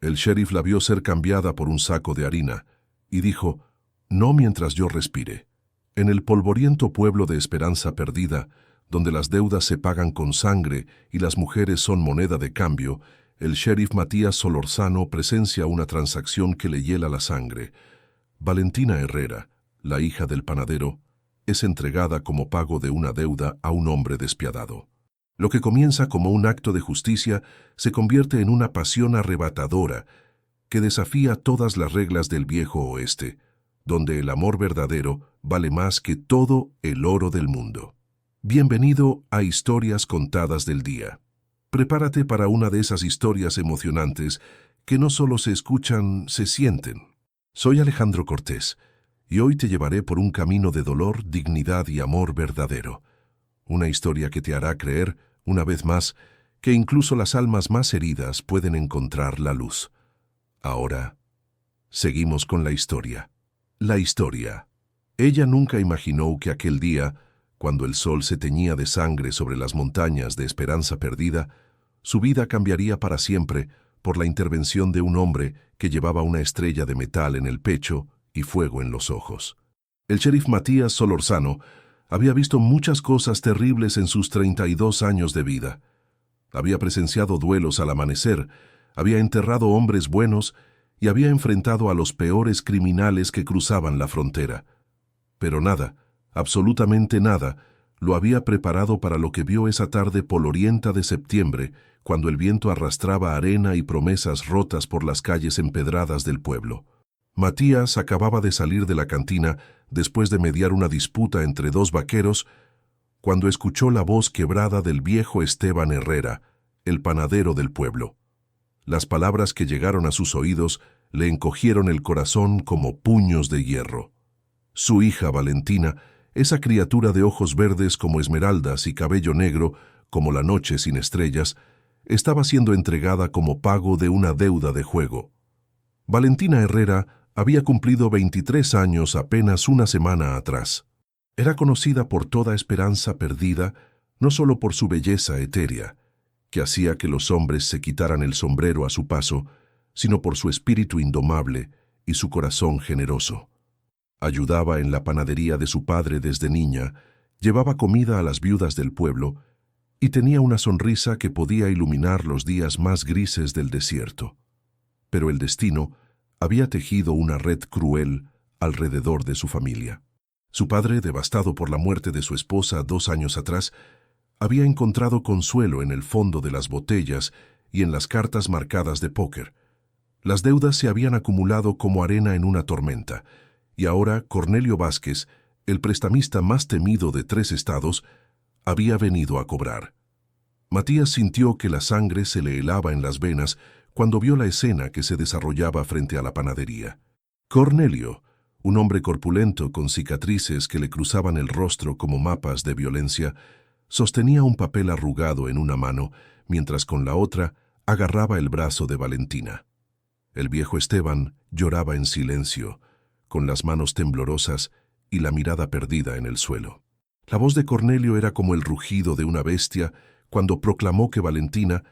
El sheriff la vio ser cambiada por un saco de harina y dijo: «No mientras yo respire». En el polvoriento pueblo de Esperanza Perdida, donde las deudas se pagan con sangre y las mujeres son moneda de cambio, el sheriff Matías Solórzano presencia una transacción que le hiela la sangre. Valentina Herrera, la hija del panadero, es entregada como pago de una deuda a un hombre despiadado. Lo que comienza como un acto de justicia se convierte en una pasión arrebatadora que desafía todas las reglas del viejo oeste, donde el amor verdadero vale más que todo el oro del mundo. Bienvenido a Historias Contadas del Día. Prepárate para una de esas historias emocionantes que no solo se escuchan, se sienten. Soy Alejandro Cortés, y hoy te llevaré por un camino de dolor, dignidad y amor verdadero. Una historia que te hará creer, una vez más, que incluso las almas más heridas pueden encontrar la luz. Ahora, seguimos con la historia. La historia. Ella nunca imaginó que aquel día, cuando el sol se teñía de sangre sobre las montañas de Esperanza Perdida, su vida cambiaría para siempre por la intervención de un hombre que llevaba una estrella de metal en el pecho y fuego en los ojos. El sheriff Matías Solórzano había visto muchas cosas terribles en sus 32 años de vida. Había presenciado duelos al amanecer, había enterrado hombres buenos y había enfrentado a los peores criminales que cruzaban la frontera. Pero nada, absolutamente nada, lo había preparado para lo que vio esa tarde polvorienta de septiembre, cuando el viento arrastraba arena y promesas rotas por las calles empedradas del pueblo. Matías acababa de salir de la cantina después de mediar una disputa entre dos vaqueros, cuando escuchó la voz quebrada del viejo Esteban Herrera, el panadero del pueblo. Las palabras que llegaron a sus oídos le encogieron el corazón como puños de hierro. Su hija Valentina, esa criatura de ojos verdes como esmeraldas y cabello negro como la noche sin estrellas, estaba siendo entregada como pago de una deuda de juego. Valentina Herrera había cumplido 23 años apenas una semana atrás. Era conocida por toda Esperanza Perdida, no solo por su belleza etérea, que hacía que los hombres se quitaran el sombrero a su paso, sino por su espíritu indomable y su corazón generoso. Ayudaba en la panadería de su padre desde niña, llevaba comida a las viudas del pueblo y tenía una sonrisa que podía iluminar los días más grises del desierto. Pero el destino había tejido una red cruel alrededor de su familia. Su padre, devastado por la muerte de su esposa 2 años atrás, había encontrado consuelo en el fondo de las botellas y en las cartas marcadas de póker. Las deudas se habían acumulado como arena en una tormenta, y ahora Cornelio Vázquez, el prestamista más temido de 3 estados, había venido a cobrar. Matías sintió que la sangre se le helaba en las venas cuando vio la escena que se desarrollaba frente a la panadería. Cornelio, un hombre corpulento con cicatrices que le cruzaban el rostro como mapas de violencia, sostenía un papel arrugado en una mano, mientras con la otra agarraba el brazo de Valentina. El viejo Esteban lloraba en silencio, con las manos temblorosas y la mirada perdida en el suelo. La voz de Cornelio era como el rugido de una bestia cuando proclamó que Valentina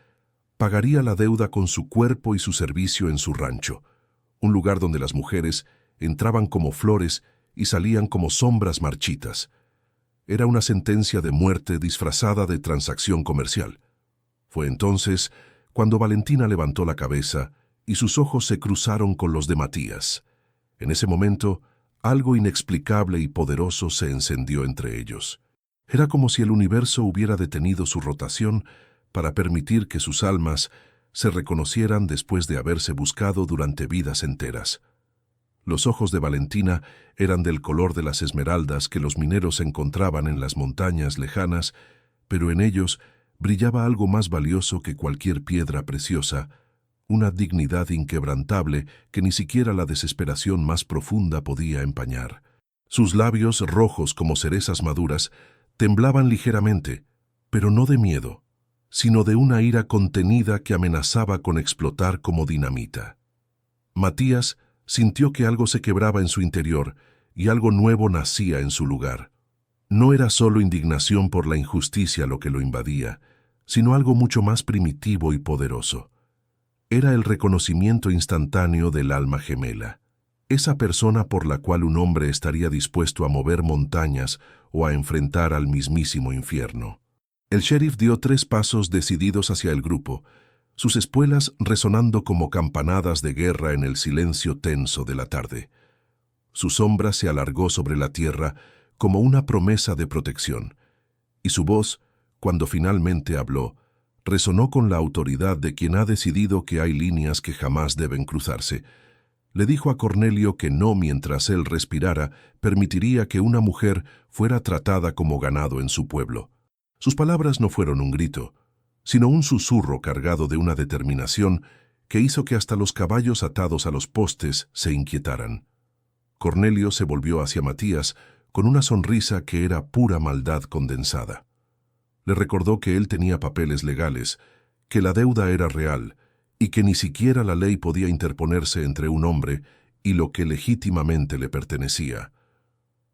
pagaría la deuda con su cuerpo y su servicio en su rancho, un lugar donde las mujeres entraban como flores y salían como sombras marchitas. Era una sentencia de muerte disfrazada de transacción comercial. Fue entonces cuando Valentina levantó la cabeza y sus ojos se cruzaron con los de Matías. En ese momento, algo inexplicable y poderoso se encendió entre ellos. Era como si el universo hubiera detenido su rotación para permitir que sus almas se reconocieran después de haberse buscado durante vidas enteras. Los ojos de Valentina eran del color de las esmeraldas que los mineros encontraban en las montañas lejanas, pero en ellos brillaba algo más valioso que cualquier piedra preciosa, una dignidad inquebrantable que ni siquiera la desesperación más profunda podía empañar. Sus labios, rojos como cerezas maduras, temblaban ligeramente, pero no de miedo, sino de una ira contenida que amenazaba con explotar como dinamita. Matías sintió que algo se quebraba en su interior y algo nuevo nacía en su lugar. No era solo indignación por la injusticia lo que lo invadía, sino algo mucho más primitivo y poderoso. Era el reconocimiento instantáneo del alma gemela, esa persona por la cual un hombre estaría dispuesto a mover montañas o a enfrentar al mismísimo infierno. El sheriff dio 3 pasos decididos hacia el grupo, sus espuelas resonando como campanadas de guerra en el silencio tenso de la tarde. Su sombra se alargó sobre la tierra como una promesa de protección, y su voz, cuando finalmente habló, resonó con la autoridad de quien ha decidido que hay líneas que jamás deben cruzarse. Le dijo a Cornelio que no mientras él respirara permitiría que una mujer fuera tratada como ganado en su pueblo. Sus palabras no fueron un grito, sino un susurro cargado de una determinación que hizo que hasta los caballos atados a los postes se inquietaran. Cornelio se volvió hacia Matías con una sonrisa que era pura maldad condensada. Le recordó que él tenía papeles legales, que la deuda era real y que ni siquiera la ley podía interponerse entre un hombre y lo que legítimamente le pertenecía.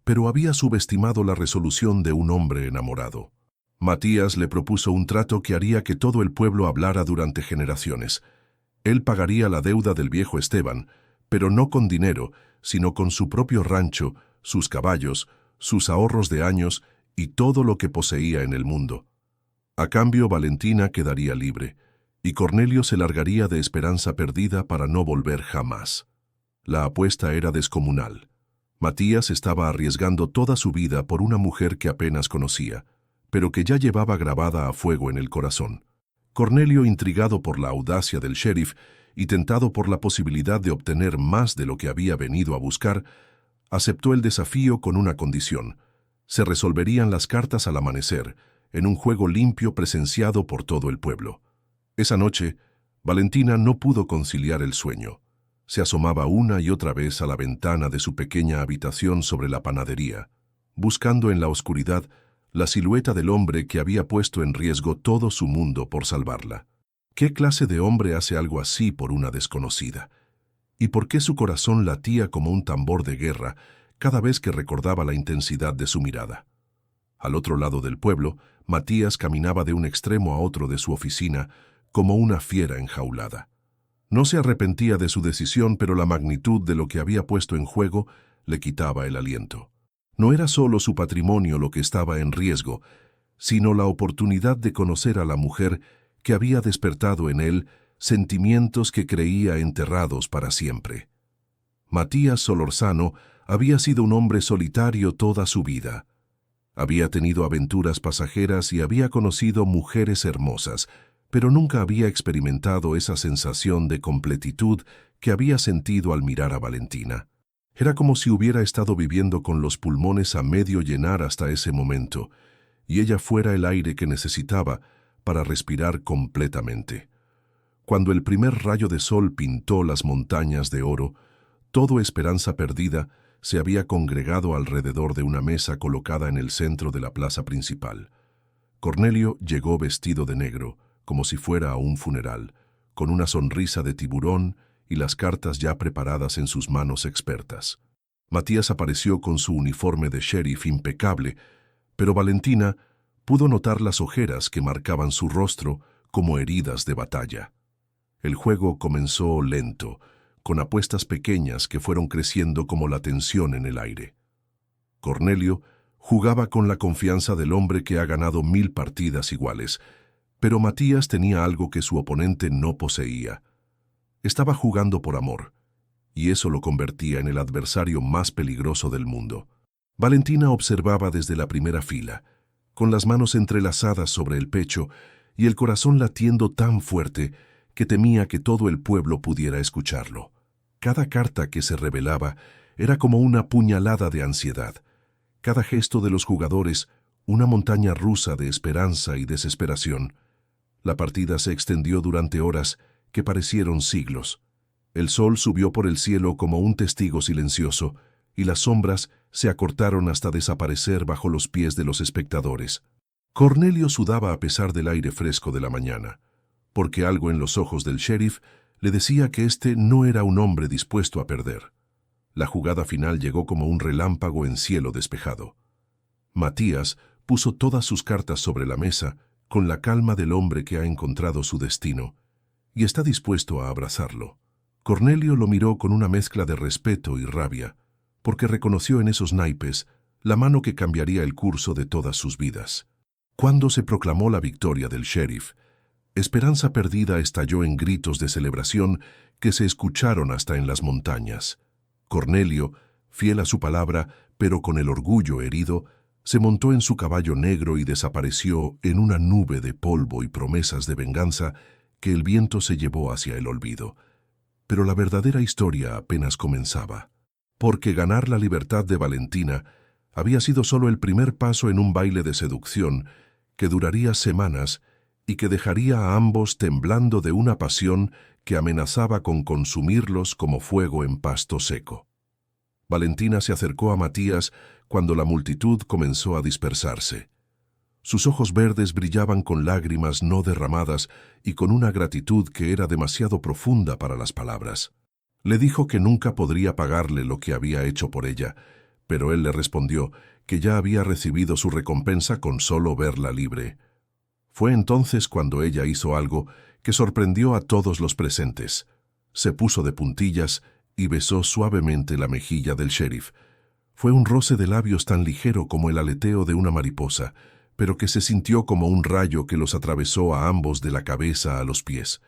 Pero había subestimado la resolución de un hombre enamorado. Matías le propuso un trato que haría que todo el pueblo hablara durante generaciones. Él pagaría la deuda del viejo Esteban, pero no con dinero, sino con su propio rancho, sus caballos, sus ahorros de años y todo lo que poseía en el mundo. A cambio, Valentina quedaría libre, y Cornelio se largaría de Esperanza Perdida para no volver jamás. La apuesta era descomunal. Matías estaba arriesgando toda su vida por una mujer que apenas conocía, pero que ya llevaba grabada a fuego en el corazón. Cornelio, intrigado por la audacia del sheriff y tentado por la posibilidad de obtener más de lo que había venido a buscar, aceptó el desafío con una condición: se resolverían las cartas al amanecer, en un juego limpio presenciado por todo el pueblo. Esa noche, Valentina no pudo conciliar el sueño. Se asomaba una y otra vez a la ventana de su pequeña habitación sobre la panadería, buscando en la oscuridad la silueta del hombre que había puesto en riesgo todo su mundo por salvarla. ¿Qué clase de hombre hace algo así por una desconocida? ¿Y por qué su corazón latía como un tambor de guerra cada vez que recordaba la intensidad de su mirada? Al otro lado del pueblo, Matías caminaba de un extremo a otro de su oficina como una fiera enjaulada. No se arrepentía de su decisión, pero la magnitud de lo que había puesto en juego le quitaba el aliento. No era solo su patrimonio lo que estaba en riesgo, sino la oportunidad de conocer a la mujer que había despertado en él sentimientos que creía enterrados para siempre. Matías Solórzano había sido un hombre solitario toda su vida. Había tenido aventuras pasajeras y había conocido mujeres hermosas, pero nunca había experimentado esa sensación de completitud que había sentido al mirar a Valentina. Era como si hubiera estado viviendo con los pulmones a medio llenar hasta ese momento, y ella fuera el aire que necesitaba para respirar completamente. Cuando el primer rayo de sol pintó las montañas de oro, todo Esperanza Perdida se había congregado alrededor de una mesa colocada en el centro de la plaza principal. Cornelio llegó vestido de negro, como si fuera a un funeral, con una sonrisa de tiburón y las cartas ya preparadas en sus manos expertas. Matías apareció con su uniforme de sheriff impecable, pero Valentina pudo notar las ojeras que marcaban su rostro como heridas de batalla. El juego comenzó lento, con apuestas pequeñas que fueron creciendo como la tensión en el aire. Cornelio jugaba con la confianza del hombre que ha ganado 1000 partidas iguales, pero Matías tenía algo que su oponente no poseía. Estaba jugando por amor, y eso lo convertía en el adversario más peligroso del mundo. Valentina observaba desde la primera fila, con las manos entrelazadas sobre el pecho y el corazón latiendo tan fuerte que temía que todo el pueblo pudiera escucharlo. Cada carta que se revelaba era como una puñalada de ansiedad. Cada gesto de los jugadores, una montaña rusa de esperanza y desesperación. La partida se extendió durante horas que parecieron siglos. El sol subió por el cielo como un testigo silencioso, y las sombras se acortaron hasta desaparecer bajo los pies de los espectadores. Cornelio sudaba a pesar del aire fresco de la mañana, porque algo en los ojos del sheriff le decía que este no era un hombre dispuesto a perder. La jugada final llegó como un relámpago en cielo despejado. Matías puso todas sus cartas sobre la mesa con la calma del hombre que ha encontrado su destino, y está dispuesto a abrazarlo. Cornelio lo miró con una mezcla de respeto y rabia, porque reconoció en esos naipes la mano que cambiaría el curso de todas sus vidas. Cuando se proclamó la victoria del sheriff, Esperanza Perdida estalló en gritos de celebración que se escucharon hasta en las montañas. Cornelio, fiel a su palabra, pero con el orgullo herido, se montó en su caballo negro y desapareció en una nube de polvo y promesas de venganza que el viento se llevó hacia el olvido. Pero la verdadera historia apenas comenzaba, porque ganar la libertad de Valentina había sido solo el primer paso en un baile de seducción que duraría semanas y que dejaría a ambos temblando de una pasión que amenazaba con consumirlos como fuego en pasto seco. Valentina se acercó a Matías cuando la multitud comenzó a dispersarse. Sus ojos verdes brillaban con lágrimas no derramadas y con una gratitud que era demasiado profunda para las palabras. Le dijo que nunca podría pagarle lo que había hecho por ella, pero él le respondió que ya había recibido su recompensa con solo verla libre. Fue entonces cuando ella hizo algo que sorprendió a todos los presentes. Se puso de puntillas y besó suavemente la mejilla del sheriff. Fue un roce de labios tan ligero como el aleteo de una mariposa, pero que se sintió como un rayo que los atravesó a ambos de la cabeza a los pies.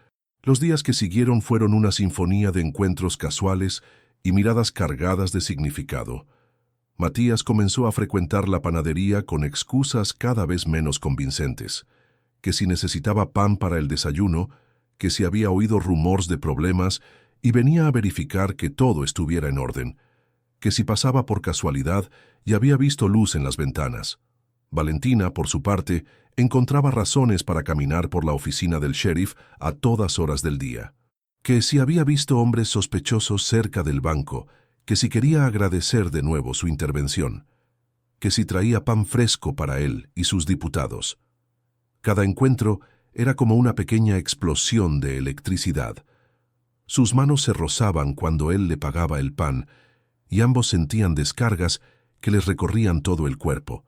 Los días que siguieron fueron una sinfonía de encuentros casuales y miradas cargadas de significado. Matías comenzó a frecuentar la panadería con excusas cada vez menos convincentes, que si necesitaba pan para el desayuno, que si había oído rumores de problemas y venía a verificar que todo estuviera en orden, que si pasaba por casualidad y había visto luz en las ventanas. Valentina, por su parte, encontraba razones para caminar por la oficina del sheriff a todas horas del día, que si había visto hombres sospechosos cerca del banco, que si quería agradecer de nuevo su intervención, que si traía pan fresco para él y sus diputados. Cada encuentro era como una pequeña explosión de electricidad. Sus manos se rozaban cuando él le pagaba el pan, y ambos sentían descargas que les recorrían todo el cuerpo.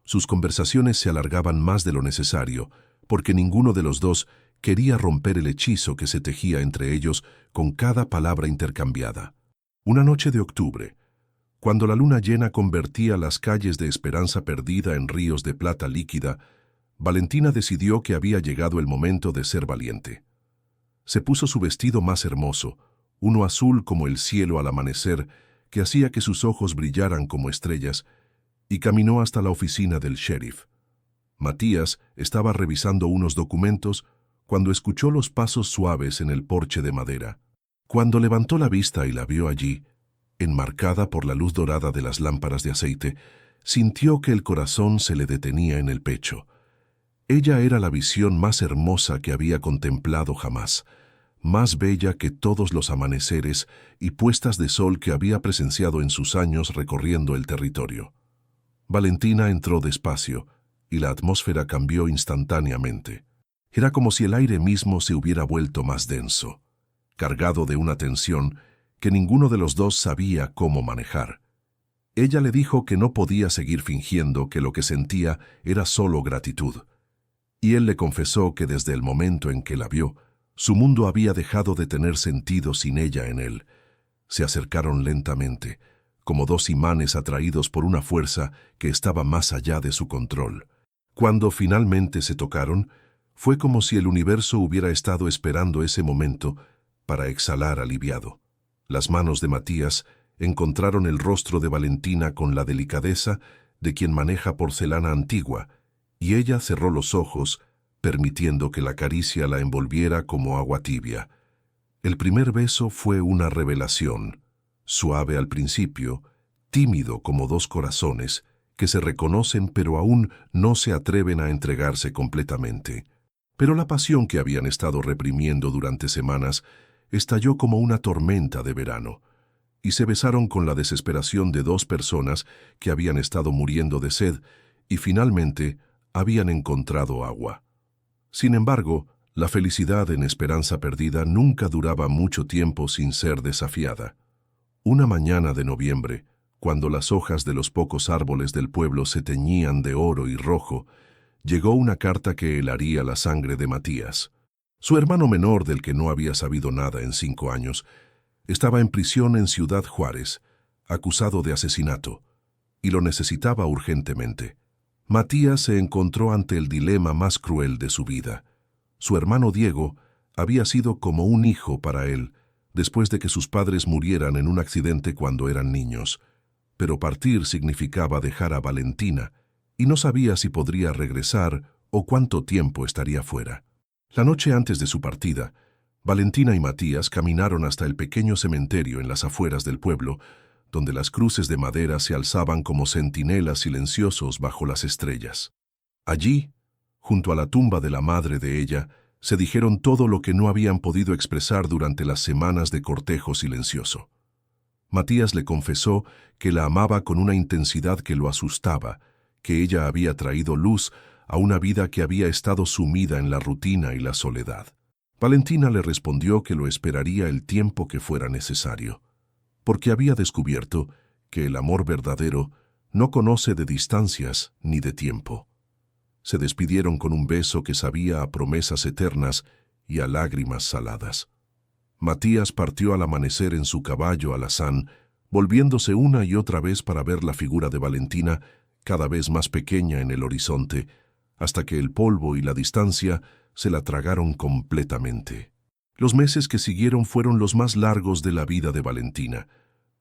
Sus conversaciones se alargaban más de lo necesario, porque ninguno de los dos quería romper el hechizo que se tejía entre ellos con cada palabra intercambiada. Una noche de octubre, cuando la luna llena convertía las calles de Esperanza Perdida en ríos de plata líquida, Valentina decidió que había llegado el momento de ser valiente. Se puso su vestido más hermoso, uno azul como el cielo al amanecer, que hacía que sus ojos brillaran como estrellas, y caminó hasta la oficina del sheriff. Matías estaba revisando unos documentos cuando escuchó los pasos suaves en el porche de madera. Cuando levantó la vista y la vio allí, enmarcada por la luz dorada de las lámparas de aceite, sintió que el corazón se le detenía en el pecho. Ella era la visión más hermosa que había contemplado jamás, más bella que todos los amaneceres y puestas de sol que había presenciado en sus años recorriendo el territorio. Valentina entró despacio, y la atmósfera cambió instantáneamente. Era como si el aire mismo se hubiera vuelto más denso, cargado de una tensión que ninguno de los dos sabía cómo manejar. Ella le dijo que no podía seguir fingiendo que lo que sentía era solo gratitud, y él le confesó que desde el momento en que la vio, su mundo había dejado de tener sentido sin ella en él. Se acercaron lentamente, como dos imanes atraídos por una fuerza que estaba más allá de su control. Cuando finalmente se tocaron, fue como si el universo hubiera estado esperando ese momento para exhalar aliviado. Las manos de Matías encontraron el rostro de Valentina con la delicadeza de quien maneja porcelana antigua, y ella cerró los ojos, permitiendo que la caricia la envolviera como agua tibia. El primer beso fue una revelación, suave al principio, tímido como dos corazones que se reconocen pero aún no se atreven a entregarse completamente. Pero la pasión que habían estado reprimiendo durante semanas estalló como una tormenta de verano, y se besaron con la desesperación de dos personas que habían estado muriendo de sed y finalmente habían encontrado agua. Sin embargo, la felicidad en Esperanza Perdida nunca duraba mucho tiempo sin ser desafiada. Una mañana de noviembre, cuando las hojas de los pocos árboles del pueblo se teñían de oro y rojo, llegó una carta que helaría la sangre de Matías. Su hermano menor, del que no había sabido nada en 5 años, estaba en prisión en Ciudad Juárez, acusado de asesinato, y lo necesitaba urgentemente. Matías se encontró ante el dilema más cruel de su vida. Su hermano Diego había sido como un hijo para él, después de que sus padres murieran en un accidente cuando eran niños. Pero partir significaba dejar a Valentina, y no sabía si podría regresar o cuánto tiempo estaría fuera. La noche antes de su partida, Valentina y Matías caminaron hasta el pequeño cementerio en las afueras del pueblo, donde las cruces de madera se alzaban como centinelas silenciosos bajo las estrellas. Allí, junto a la tumba de la madre de ella, se dijeron todo lo que no habían podido expresar durante las semanas de cortejo silencioso. Matías le confesó que la amaba con una intensidad que lo asustaba, que ella había traído luz a una vida que había estado sumida en la rutina y la soledad. Valentina le respondió que lo esperaría el tiempo que fuera necesario, porque había descubierto que el amor verdadero no conoce de distancias ni de tiempo. Se despidieron con un beso que sabía a promesas eternas y a lágrimas saladas. Matías partió al amanecer en su caballo alazán, volviéndose una y otra vez para ver la figura de Valentina cada vez más pequeña en el horizonte, hasta que el polvo y la distancia se la tragaron completamente. Los meses que siguieron fueron los más largos de la vida de Valentina.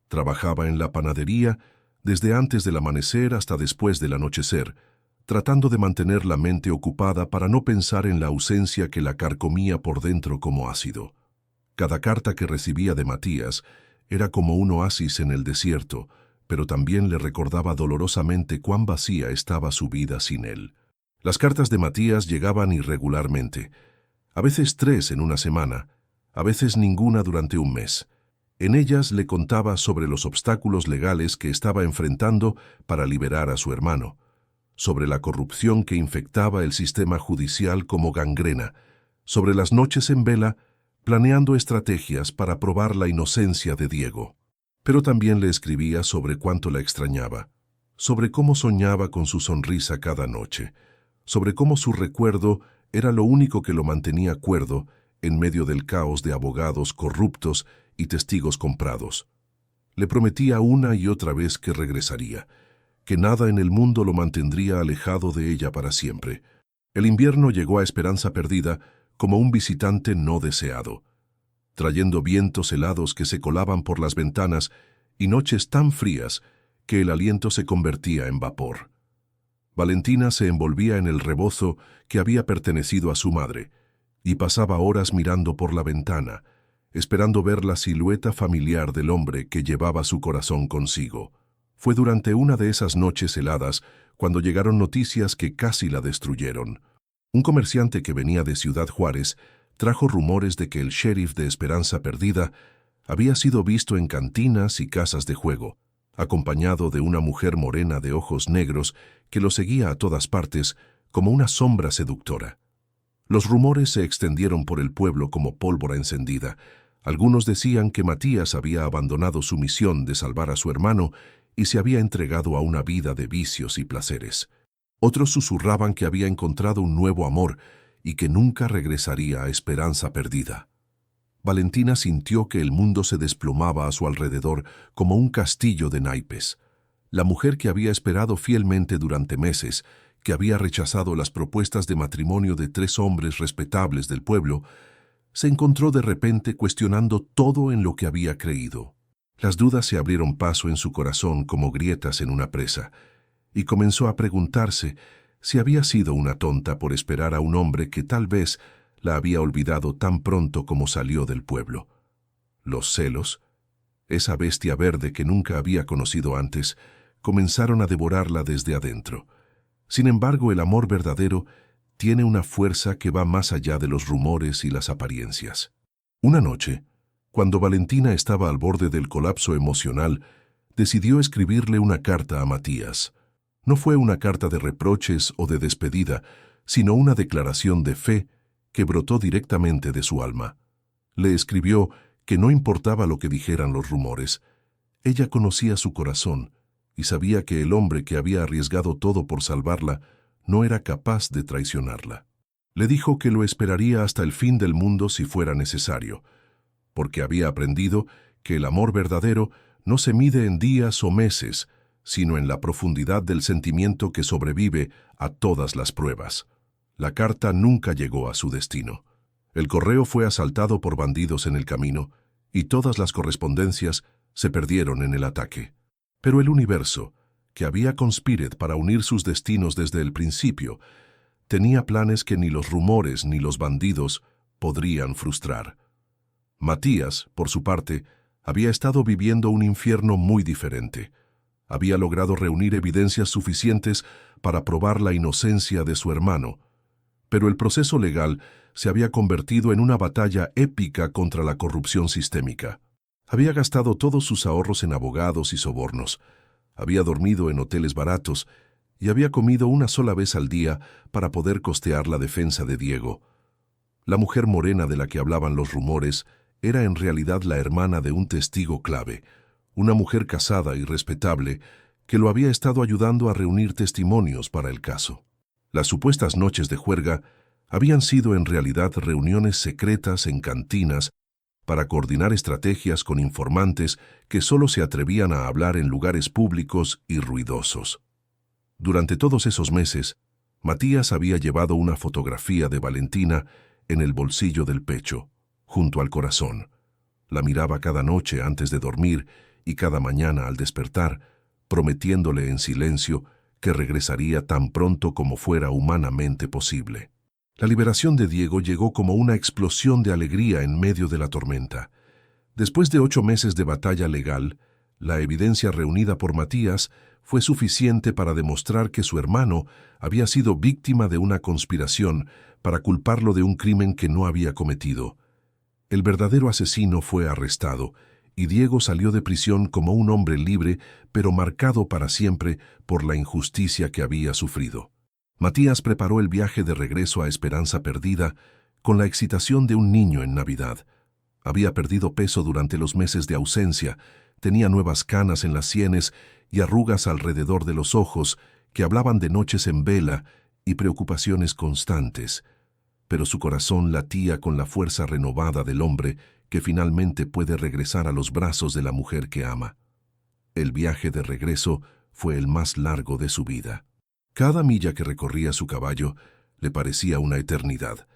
Trabajaba en la panadería desde antes del amanecer hasta después del anochecer, tratando de mantener la mente ocupada para no pensar en la ausencia que la carcomía por dentro como ácido. Cada carta que recibía de Matías era como un oasis en el desierto, pero también le recordaba dolorosamente cuán vacía estaba su vida sin él. Las cartas de Matías llegaban irregularmente, a veces 3 en una semana, a veces ninguna durante un mes. En ellas le contaba sobre los obstáculos legales que estaba enfrentando para liberar a su hermano, sobre la corrupción que infectaba el sistema judicial como gangrena, sobre las noches en vela, planeando estrategias para probar la inocencia de Diego. Pero también le escribía sobre cuánto la extrañaba, sobre cómo soñaba con su sonrisa cada noche, sobre cómo su recuerdo era lo único que lo mantenía cuerdo en medio del caos de abogados corruptos y testigos comprados. Le prometía una y otra vez que regresaría, que nada en el mundo lo mantendría alejado de ella para siempre. El invierno llegó a Esperanza Perdida como un visitante no deseado, trayendo vientos helados que se colaban por las ventanas y noches tan frías que el aliento se convertía en vapor. Valentina se envolvía en el rebozo que había pertenecido a su madre y pasaba horas mirando por la ventana, esperando ver la silueta familiar del hombre que llevaba su corazón consigo. Fue durante una de esas noches heladas cuando llegaron noticias que casi la destruyeron. Un comerciante que venía de Ciudad Juárez trajo rumores de que el sheriff de Esperanza Perdida había sido visto en cantinas y casas de juego, acompañado de una mujer morena de ojos negros que lo seguía a todas partes como una sombra seductora. Los rumores se extendieron por el pueblo como pólvora encendida. Algunos decían que Matías había abandonado su misión de salvar a su hermano y se había entregado a una vida de vicios y placeres. Otros susurraban que había encontrado un nuevo amor y que nunca regresaría a Esperanza Perdida. Valentina sintió que el mundo se desplomaba a su alrededor como un castillo de naipes. La mujer que había esperado fielmente durante meses, que había rechazado las propuestas de matrimonio de 3 hombres respetables del pueblo, se encontró de repente cuestionando todo en lo que había creído. Las dudas se abrieron paso en su corazón como grietas en una presa, y comenzó a preguntarse si había sido una tonta por esperar a un hombre que tal vez la había olvidado tan pronto como salió del pueblo. Los celos, esa bestia verde que nunca había conocido antes, comenzaron a devorarla desde adentro. Sin embargo, el amor verdadero tiene una fuerza que va más allá de los rumores y las apariencias. Una noche, cuando Valentina estaba al borde del colapso emocional, decidió escribirle una carta a Matías. No fue una carta de reproches o de despedida, sino una declaración de fe que brotó directamente de su alma. Le escribió que no importaba lo que dijeran los rumores. Ella conocía su corazón y sabía que el hombre que había arriesgado todo por salvarla no era capaz de traicionarla. Le dijo que lo esperaría hasta el fin del mundo si fuera necesario, porque había aprendido que el amor verdadero no se mide en días o meses, sino en la profundidad del sentimiento que sobrevive a todas las pruebas. La carta nunca llegó a su destino. El correo fue asaltado por bandidos en el camino, y todas las correspondencias se perdieron en el ataque. Pero el universo, que había conspirado para unir sus destinos desde el principio, tenía planes que ni los rumores ni los bandidos podrían frustrar. Matías, por su parte, había estado viviendo un infierno muy diferente. Había logrado reunir evidencias suficientes para probar la inocencia de su hermano, pero el proceso legal se había convertido en una batalla épica contra la corrupción sistémica. Había gastado todos sus ahorros en abogados y sobornos, había dormido en hoteles baratos y había comido una sola vez al día para poder costear la defensa de Diego. La mujer morena de la que hablaban los rumores era en realidad la hermana de un testigo clave, una mujer casada y respetable que lo había estado ayudando a reunir testimonios para el caso. Las supuestas noches de juerga habían sido en realidad reuniones secretas en cantinas para coordinar estrategias con informantes que solo se atrevían a hablar en lugares públicos y ruidosos. Durante todos esos meses, Matías había llevado una fotografía de Valentina en el bolsillo del pecho, junto al corazón. La miraba cada noche antes de dormir y cada mañana al despertar, prometiéndole en silencio que regresaría tan pronto como fuera humanamente posible. La liberación de Diego llegó como una explosión de alegría en medio de la tormenta. Después de 8 meses de batalla legal, la evidencia reunida por Matías fue suficiente para demostrar que su hermano había sido víctima de una conspiración para culparlo de un crimen que no había cometido. El verdadero asesino fue arrestado, y Diego salió de prisión como un hombre libre, pero marcado para siempre por la injusticia que había sufrido. Matías preparó el viaje de regreso a Esperanza Perdida con la excitación de un niño en Navidad. Había perdido peso durante los meses de ausencia, tenía nuevas canas en las sienes y arrugas alrededor de los ojos que hablaban de noches en vela y preocupaciones constantes. Pero su corazón latía con la fuerza renovada del hombre que finalmente puede regresar a los brazos de la mujer que ama. El viaje de regreso fue el más largo de su vida. Cada milla que recorría su caballo le parecía una eternidad.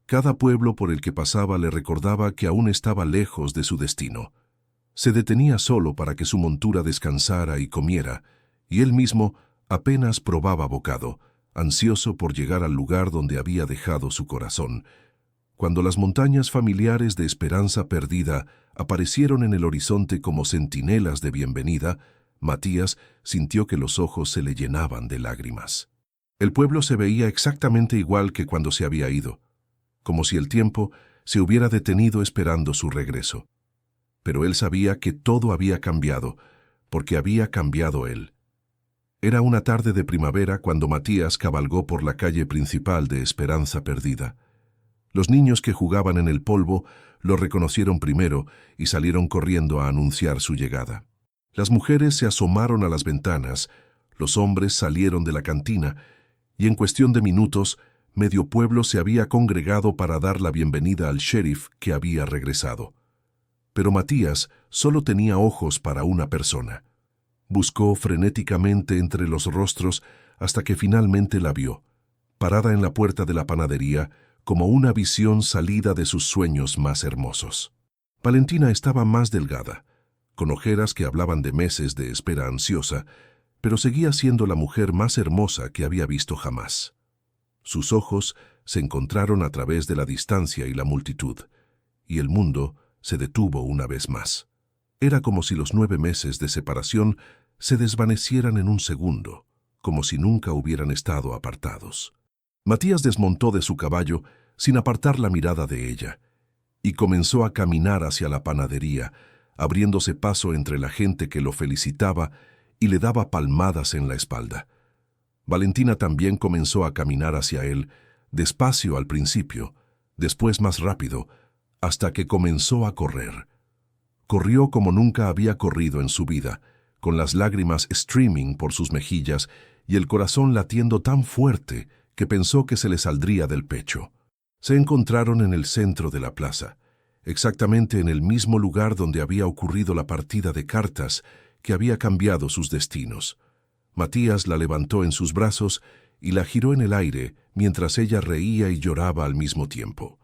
Cada pueblo por el que pasaba le recordaba que aún estaba lejos de su destino. Se detenía solo para que su montura descansara y comiera, y él mismo apenas probaba bocado, ansioso por llegar al lugar donde había dejado su corazón. Cuando las montañas familiares de Esperanza Perdida aparecieron en el horizonte como centinelas de bienvenida, Matías sintió que los ojos se le llenaban de lágrimas. El pueblo se veía exactamente igual que cuando se había ido, como si el tiempo se hubiera detenido esperando su regreso. Pero él sabía que todo había cambiado, porque había cambiado él. Era una tarde de primavera cuando Matías cabalgó por la calle principal de Esperanza Perdida. Los niños que jugaban en el polvo lo reconocieron primero y salieron corriendo a anunciar su llegada. Las mujeres se asomaron a las ventanas, los hombres salieron de la cantina, y en cuestión de minutos, medio pueblo se había congregado para dar la bienvenida al sheriff que había regresado. Pero Matías solo tenía ojos para una persona. Buscó frenéticamente entre los rostros hasta que finalmente la vio, parada en la puerta de la panadería, como una visión salida de sus sueños más hermosos. Valentina estaba más delgada, con ojeras que hablaban de meses de espera ansiosa, pero seguía siendo la mujer más hermosa que había visto jamás. Sus ojos se encontraron a través de la distancia y la multitud, y el mundo se detuvo una vez más. Era como si los 9 meses de separación se desvanecieran en un segundo, como si nunca hubieran estado apartados. Matías desmontó de su caballo sin apartar la mirada de ella, y comenzó a caminar hacia la panadería, abriéndose paso entre la gente que lo felicitaba y le daba palmadas en la espalda. Valentina también comenzó a caminar hacia él, despacio al principio, después más rápido, hasta que comenzó a correr. Corrió como nunca había corrido en su vida, con las lágrimas streaming por sus mejillas y el corazón latiendo tan fuerte que pensó que se le saldría del pecho. Se encontraron en el centro de la plaza, exactamente en el mismo lugar donde había ocurrido la partida de cartas que había cambiado sus destinos. Matías la levantó en sus brazos y la giró en el aire mientras ella reía y lloraba al mismo tiempo.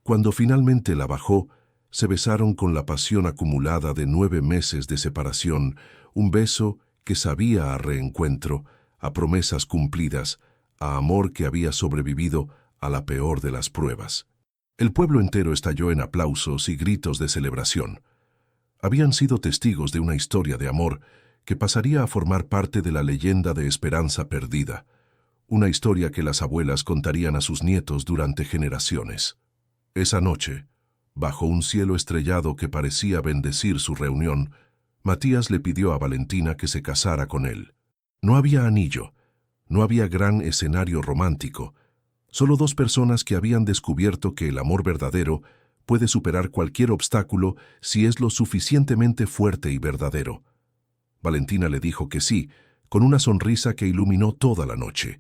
Cuando finalmente la bajó, se besaron con la pasión acumulada de 9 meses de separación, un beso que sabía a reencuentro, a promesas cumplidas, a amor que había sobrevivido a la peor de las pruebas. El pueblo entero estalló en aplausos y gritos de celebración. Habían sido testigos de una historia de amor que pasaría a formar parte de la leyenda de Esperanza Perdida, una historia que las abuelas contarían a sus nietos durante generaciones. Esa noche, bajo un cielo estrellado que parecía bendecir su reunión, Matías le pidió a Valentina que se casara con él. No había anillo, no había gran escenario romántico, solo 2 personas que habían descubierto que el amor verdadero puede superar cualquier obstáculo si es lo suficientemente fuerte y verdadero. Valentina le dijo que sí, con una sonrisa que iluminó toda la noche.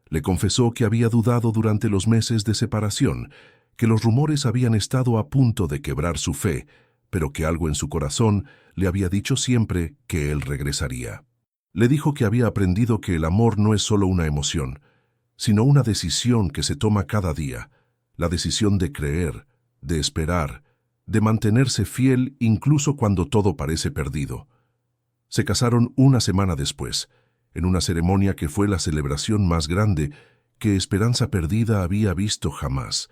Le confesó que había dudado durante los meses de separación, que los rumores habían estado a punto de quebrar su fe, pero que algo en su corazón le había dicho siempre que él regresaría. Le dijo que había aprendido que el amor no es solo una emoción, sino una decisión que se toma cada día, la decisión de creer, de esperar, de mantenerse fiel incluso cuando todo parece perdido. Se casaron una semana después, en una ceremonia que fue la celebración más grande que Esperanza Perdida había visto jamás.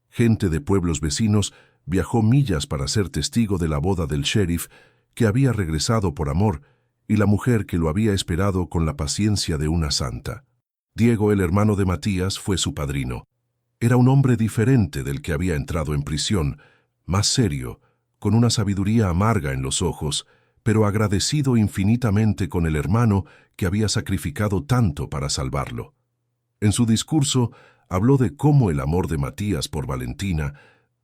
Gente de pueblos vecinos viajó millas para ser testigo de la boda del sheriff, que había regresado por amor, y la mujer que lo había esperado con la paciencia de una santa. Diego, el hermano de Matías, fue su padrino. Era un hombre diferente del que había entrado en prisión, más serio, con una sabiduría amarga en los ojos, pero agradecido infinitamente con el hermano que había sacrificado tanto para salvarlo. En su discurso habló de cómo el amor de Matías por Valentina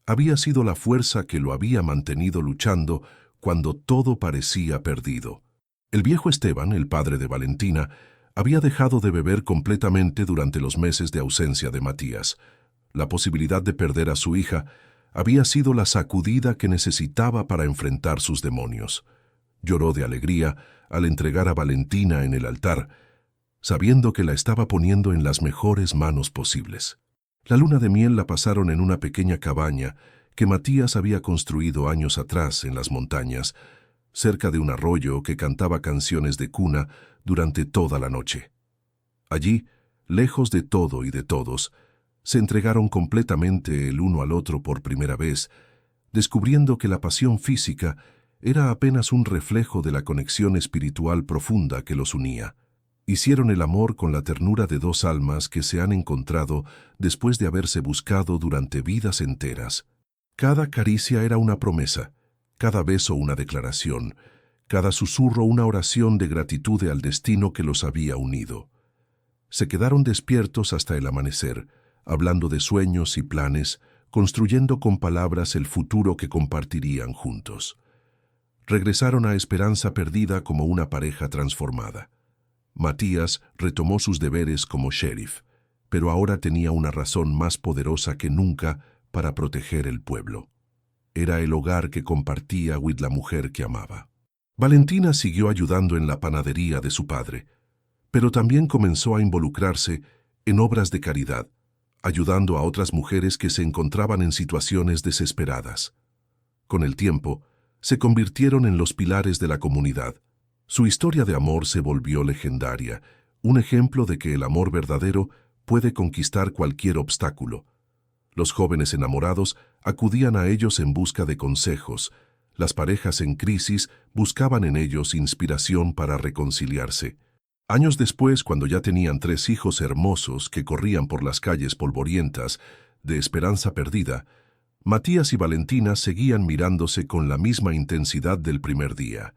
había sido la fuerza que lo había mantenido luchando cuando todo parecía perdido. El viejo Esteban, el padre de Valentina, había dejado de beber completamente durante los meses de ausencia de Matías. La posibilidad de perder a su hija había sido la sacudida que necesitaba para enfrentar sus demonios. Lloró de alegría al entregar a Valentina en el altar, sabiendo que la estaba poniendo en las mejores manos posibles. La luna de miel la pasaron en una pequeña cabaña que Matías había construido años atrás en las montañas, cerca de un arroyo que cantaba canciones de cuna durante toda la noche. Allí, lejos de todo y de todos, se entregaron completamente el uno al otro por primera vez, descubriendo que la pasión física era apenas un reflejo de la conexión espiritual profunda que los unía. Hicieron el amor con la ternura de 2 almas que se han encontrado después de haberse buscado durante vidas enteras. Cada caricia era una promesa, cada beso una declaración, cada susurro una oración de gratitud al destino que los había unido. Se quedaron despiertos hasta el amanecer, hablando de sueños y planes, construyendo con palabras el futuro que compartirían juntos. Regresaron a Esperanza Perdida como una pareja transformada. Matías retomó sus deberes como sheriff, pero ahora tenía una razón más poderosa que nunca para proteger el pueblo. Era el hogar que compartía con la mujer que amaba. Valentina siguió ayudando en la panadería de su padre, pero también comenzó a involucrarse en obras de caridad, ayudando a otras mujeres que se encontraban en situaciones desesperadas. Con el tiempo, se convirtieron en los pilares de la comunidad. Su historia de amor se volvió legendaria, un ejemplo de que el amor verdadero puede conquistar cualquier obstáculo. Los jóvenes enamorados acudían a ellos en busca de consejos. Las parejas en crisis buscaban en ellos inspiración para reconciliarse. Años después, cuando ya tenían 3 hijos hermosos que corrían por las calles polvorientas de Esperanza Perdida, Matías y Valentina seguían mirándose con la misma intensidad del primer día.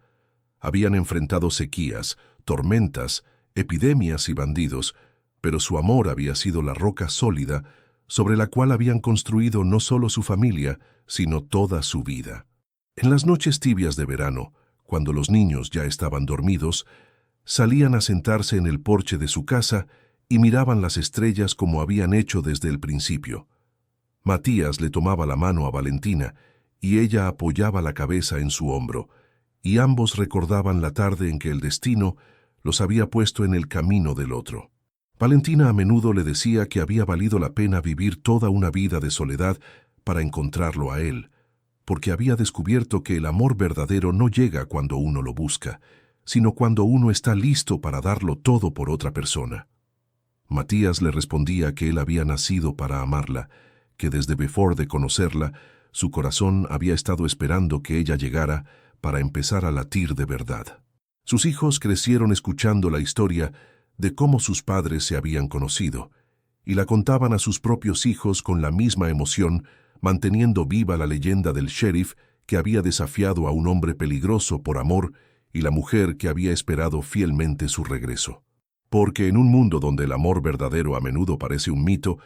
Habían enfrentado sequías, tormentas, epidemias y bandidos, pero su amor había sido la roca sólida sobre la cual habían construido no solo su familia, sino toda su vida. En las noches tibias de verano, cuando los niños ya estaban dormidos, salían a sentarse en el porche de su casa y miraban las estrellas como habían hecho desde el principio. Matías le tomaba la mano a Valentina y ella apoyaba la cabeza en su hombro, y ambos recordaban la tarde en que el destino los había puesto en el camino del otro. Valentina a menudo le decía que había valido la pena vivir toda una vida de soledad para encontrarlo a él, porque había descubierto que el amor verdadero no llega cuando uno lo busca, sino cuando uno está listo para darlo todo por otra persona. Matías le respondía que él había nacido para amarla, que desde before de conocerla, su corazón había estado esperando que ella llegara para empezar a latir de verdad. Sus hijos crecieron escuchando la historia de cómo sus padres se habían conocido, y la contaban a sus propios hijos con la misma emoción, manteniendo viva la leyenda del sheriff que había desafiado a un hombre peligroso por amor y la mujer que había esperado fielmente su regreso. Porque en un mundo donde el amor verdadero a menudo parece un mito,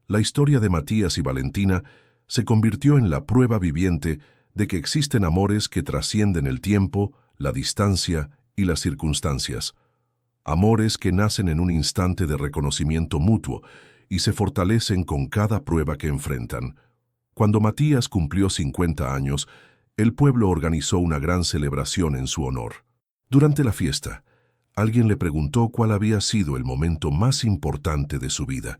la historia de Matías y Valentina se convirtió en la prueba viviente de que existen amores que trascienden el tiempo, la distancia y las circunstancias. Amores que nacen en un instante de reconocimiento mutuo y se fortalecen con cada prueba que enfrentan. Cuando Matías cumplió 50 años, el pueblo organizó una gran celebración en su honor. Durante la fiesta, alguien le preguntó cuál había sido el momento más importante de su vida,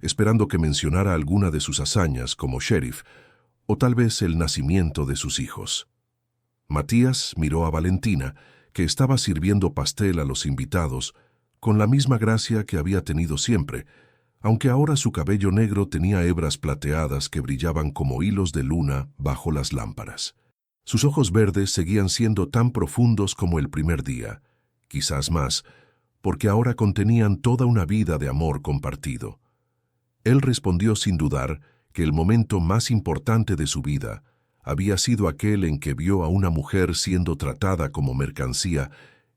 esperando que mencionara alguna de sus hazañas como sheriff, o tal vez el nacimiento de sus hijos. Matías miró a Valentina, que estaba sirviendo pastel a los invitados, con la misma gracia que había tenido siempre, aunque ahora su cabello negro tenía hebras plateadas que brillaban como hilos de luna bajo las lámparas. Sus ojos verdes seguían siendo tan profundos como el primer día, quizás más, porque ahora contenían toda una vida de amor compartido. Él respondió sin dudar que el momento más importante de su vida había sido aquel en que vio a una mujer siendo tratada como mercancía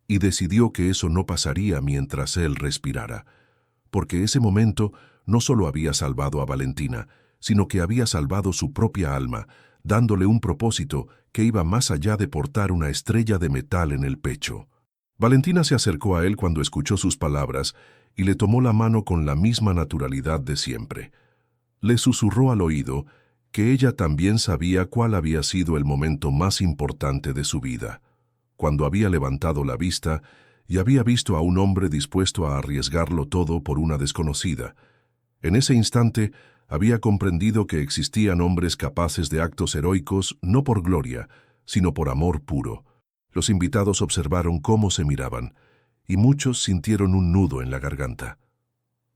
y decidió que eso no pasaría mientras él respirara, porque ese momento no solo había salvado a Valentina, sino que había salvado su propia alma, dándole un propósito que iba más allá de portar una estrella de metal en el pecho. Valentina se acercó a él cuando escuchó sus palabras y le tomó la mano con la misma naturalidad de siempre. Le susurró al oído que ella también sabía cuál había sido el momento más importante de su vida, cuando había levantado la vista y había visto a un hombre dispuesto a arriesgarlo todo por una desconocida. En ese instante había comprendido que existían hombres capaces de actos heroicos no por gloria, sino por amor puro. Los invitados observaron cómo se miraban, y muchos sintieron un nudo en la garganta.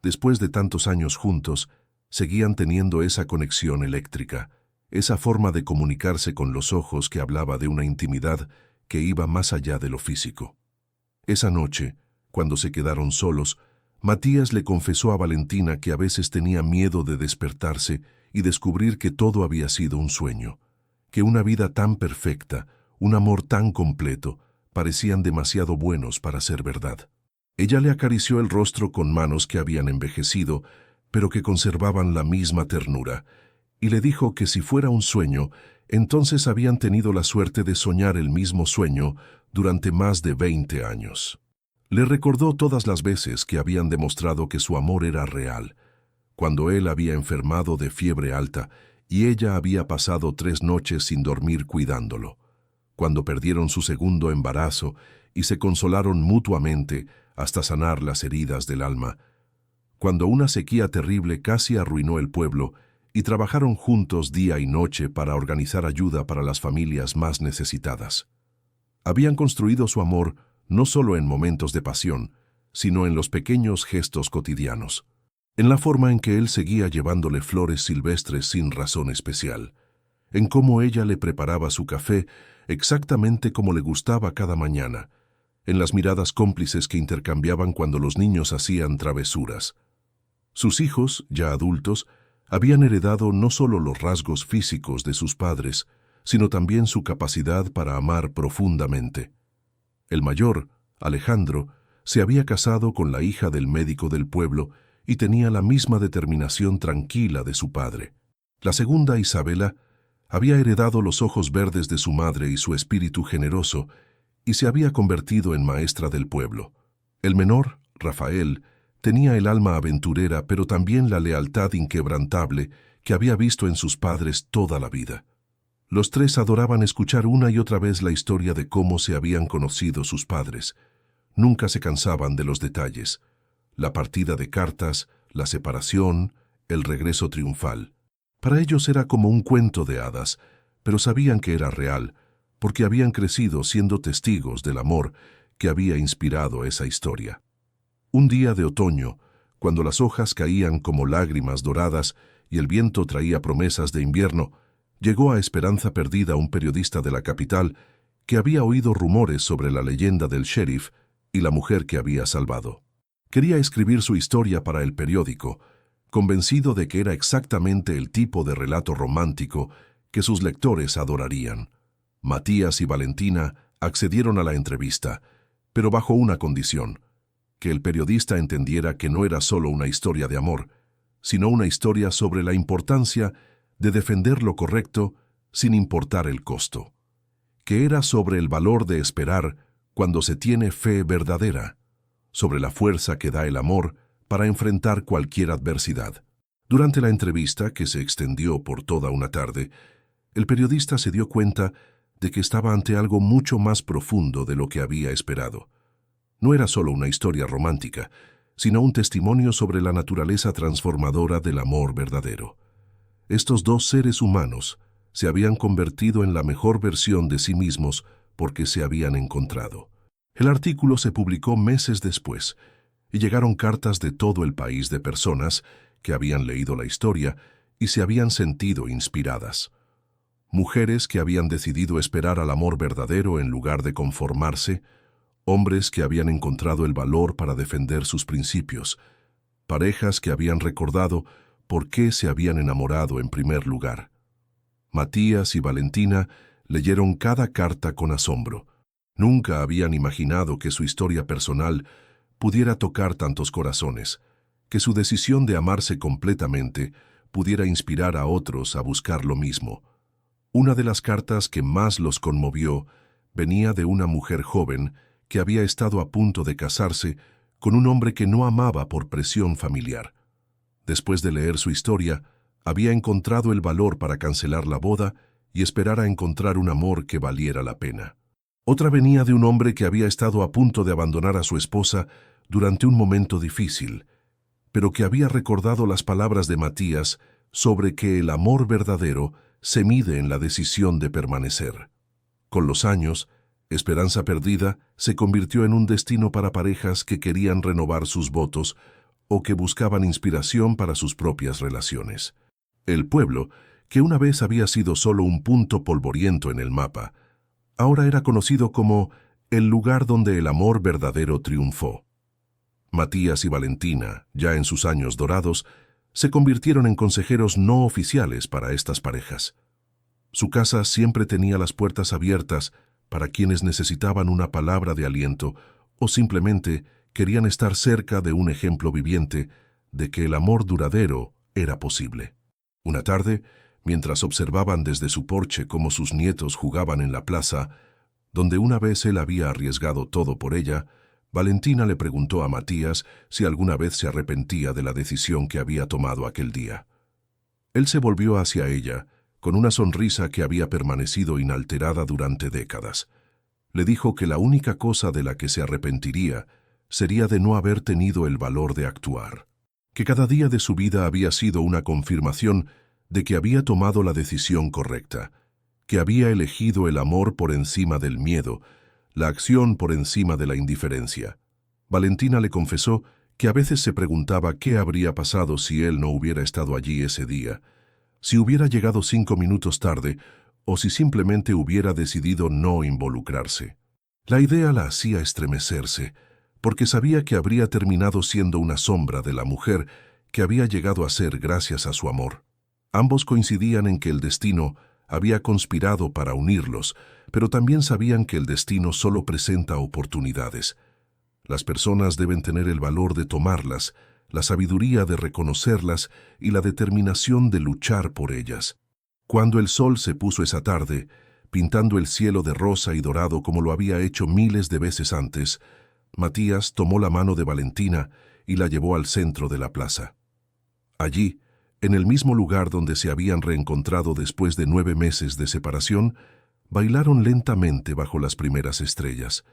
Después de tantos años juntos, seguían teniendo esa conexión eléctrica, esa forma de comunicarse con los ojos que hablaba de una intimidad que iba más allá de lo físico. Esa noche, cuando se quedaron solos, Matías le confesó a Valentina que a veces tenía miedo de despertarse y descubrir que todo había sido un sueño, que una vida tan perfecta, un amor tan completo, parecían demasiado buenos para ser verdad. Ella le acarició el rostro con manos que habían envejecido, pero que conservaban la misma ternura, y le dijo que si fuera un sueño, entonces habían tenido la suerte de soñar el mismo sueño durante más de 20 años. Le recordó todas las veces que habían demostrado que su amor era real, cuando él había enfermado de fiebre alta y ella había pasado 3 noches sin dormir cuidándolo, cuando perdieron su segundo embarazo y se consolaron mutuamente hasta sanar las heridas del alma, cuando una sequía terrible casi arruinó el pueblo y trabajaron juntos día y noche para organizar ayuda para las familias más necesitadas. Habían construido su amor no solo en momentos de pasión, sino en los pequeños gestos cotidianos, en la forma en que él seguía llevándole flores silvestres sin razón especial, en cómo ella le preparaba su café exactamente como le gustaba cada mañana, en las miradas cómplices que intercambiaban cuando los niños hacían travesuras. Sus hijos, ya adultos, habían heredado no solo los rasgos físicos de sus padres, sino también su capacidad para amar profundamente. El mayor, Alejandro, se había casado con la hija del médico del pueblo y tenía la misma determinación tranquila de su padre. La segunda, Isabela, había heredado los ojos verdes de su madre y su espíritu generoso, y se había convertido en maestra del pueblo. El menor, Rafael, Tenía el alma aventurera, pero también la lealtad inquebrantable que había visto en sus padres toda la vida. Los tres adoraban escuchar una y otra vez la historia de cómo se habían conocido sus padres. Nunca se cansaban de los detalles: la partida de cartas, la separación, el regreso triunfal. Para ellos era como un cuento de hadas, pero sabían que era real, porque habían crecido siendo testigos del amor que había inspirado esa historia. Un día de otoño, cuando las hojas caían como lágrimas doradas y el viento traía promesas de invierno, llegó a Esperanza Perdida un periodista de la capital que había oído rumores sobre la leyenda del sheriff y la mujer que había salvado. Quería escribir su historia para el periódico, convencido de que era exactamente el tipo de relato romántico que sus lectores adorarían. Matías y Valentina accedieron a la entrevista, pero bajo una condición: que el periodista entendiera que no era solo una historia de amor, sino una historia sobre la importancia de defender lo correcto sin importar el costo. Que era sobre el valor de esperar cuando se tiene fe verdadera, sobre la fuerza que da el amor para enfrentar cualquier adversidad. Durante la entrevista, que se extendió por toda una tarde, el periodista se dio cuenta de que estaba ante algo mucho más profundo de lo que había esperado. No era solo una historia romántica, sino un testimonio sobre la naturaleza transformadora del amor verdadero. Estos dos seres humanos se habían convertido en la mejor versión de sí mismos porque se habían encontrado. El artículo se publicó meses después, y llegaron cartas de todo el país de personas que habían leído la historia y se habían sentido inspiradas. Mujeres que habían decidido esperar al amor verdadero en lugar de conformarse, hombres que habían encontrado el valor para defender sus principios, parejas que habían recordado por qué se habían enamorado en primer lugar. Matías y Valentina leyeron cada carta con asombro. Nunca habían imaginado que su historia personal pudiera tocar tantos corazones, que su decisión de amarse completamente pudiera inspirar a otros a buscar lo mismo. Una de las cartas que más los conmovió venía de una mujer joven que había estado a punto de casarse con un hombre que no amaba por presión familiar. Después de leer su historia, había encontrado el valor para cancelar la boda y esperar a encontrar un amor que valiera la pena. Otra venía de un hombre que había estado a punto de abandonar a su esposa durante un momento difícil, pero que había recordado las palabras de Matías sobre que el amor verdadero se mide en la decisión de permanecer. Con los años, Esperanza Perdida se convirtió en un destino para parejas que querían renovar sus votos o que buscaban inspiración para sus propias relaciones. El pueblo, que una vez había sido solo un punto polvoriento en el mapa, ahora era conocido como el lugar donde el amor verdadero triunfó. Matías y Valentina, ya en sus años dorados, se convirtieron en consejeros no oficiales para estas parejas. Su casa siempre tenía las puertas abiertas para quienes necesitaban una palabra de aliento o simplemente querían estar cerca de un ejemplo viviente de que el amor duradero era posible. Una tarde, mientras observaban desde su porche cómo sus nietos jugaban en la plaza, donde una vez él había arriesgado todo por ella, Valentina le preguntó a Matías si alguna vez se arrepentía de la decisión que había tomado aquel día. Él se volvió hacia ella, con una sonrisa que había permanecido inalterada durante décadas. Le dijo que la única cosa de la que se arrepentiría sería de no haber tenido el valor de actuar, que cada día de su vida había sido una confirmación de que había tomado la decisión correcta, que había elegido el amor por encima del miedo, la acción por encima de la indiferencia. Valentina le confesó que a veces se preguntaba qué habría pasado si él no hubiera estado allí ese día, si hubiera llegado 5 minutos tarde o si simplemente hubiera decidido no involucrarse. La idea la hacía estremecerse, porque sabía que habría terminado siendo una sombra de la mujer que había llegado a ser gracias a su amor. Ambos coincidían en que el destino había conspirado para unirlos, pero también sabían que el destino solo presenta oportunidades. Las personas deben tener el valor de tomarlas, la sabiduría de reconocerlas y la determinación de luchar por ellas. Cuando el sol se puso esa tarde, pintando el cielo de rosa y dorado como lo había hecho miles de veces antes, Matías tomó la mano de Valentina y la llevó al centro de la plaza. Allí, en el mismo lugar donde se habían reencontrado después de 9 meses de separación, bailaron lentamente bajo las primeras estrellas.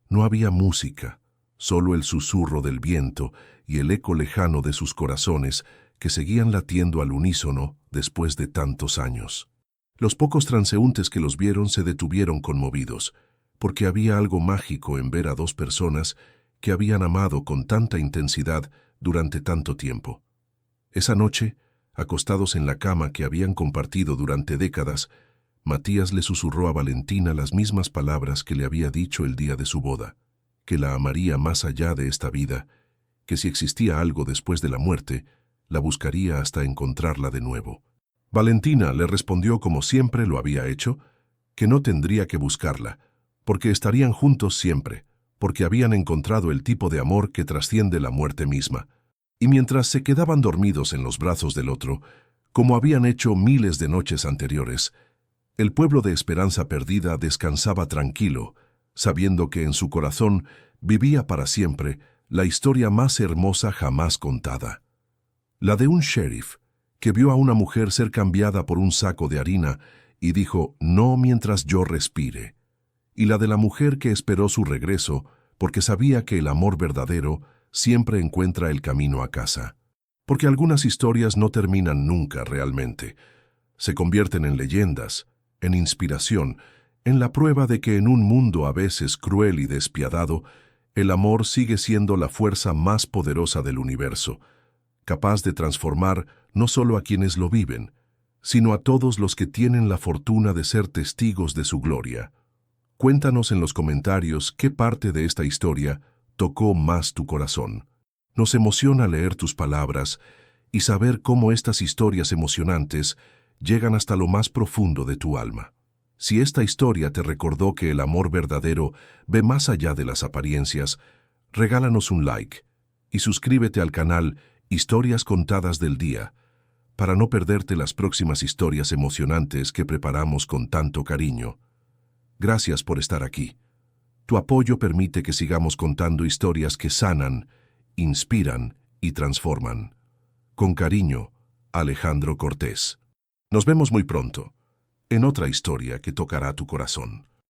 No había música, solo el susurro del viento y el eco lejano de sus corazones que seguían latiendo al unísono después de tantos años. Los pocos transeúntes que los vieron se detuvieron conmovidos, porque había algo mágico en ver a 2 personas que habían amado con tanta intensidad durante tanto tiempo. Esa noche, acostados en la cama que habían compartido durante décadas, Matías le susurró a Valentina las mismas palabras que le había dicho el día de su boda, que la amaría más allá de esta vida, que si existía algo después de la muerte, la buscaría hasta encontrarla de nuevo. Valentina le respondió como siempre lo había hecho, que no tendría que buscarla, porque estarían juntos siempre, porque habían encontrado el tipo de amor que trasciende la muerte misma. Y mientras se quedaban dormidos en los brazos del otro, como habían hecho miles de noches anteriores, el pueblo de Esperanza Perdida descansaba tranquilo, sabiendo que en su corazón vivía para siempre la historia más hermosa jamás contada. La de un sheriff que vio a una mujer ser cambiada por un saco de harina y dijo, «No mientras yo respire». Y la de la mujer que esperó su regreso porque sabía que el amor verdadero siempre encuentra el camino a casa. Porque algunas historias no terminan nunca realmente. Se convierten en leyendas, en inspiración, en la prueba de que en un mundo a veces cruel y despiadado, el amor sigue siendo la fuerza más poderosa del universo, capaz de transformar no solo a quienes lo viven, sino a todos los que tienen la fortuna de ser testigos de su gloria. Cuéntanos en los comentarios qué parte de esta historia tocó más tu corazón. Nos emociona leer tus palabras y saber cómo estas historias emocionantes llegan hasta lo más profundo de tu alma. Si esta historia te recordó que el amor verdadero ve más allá de las apariencias, regálanos un like y suscríbete al canal Historias Contadas del Día para no perderte las próximas historias emocionantes que preparamos con tanto cariño. Gracias por estar aquí. Tu apoyo permite que sigamos contando historias que sanan, inspiran y transforman. Con cariño, Alejandro Cortés. Nos vemos muy pronto, en otra historia que tocará tu corazón.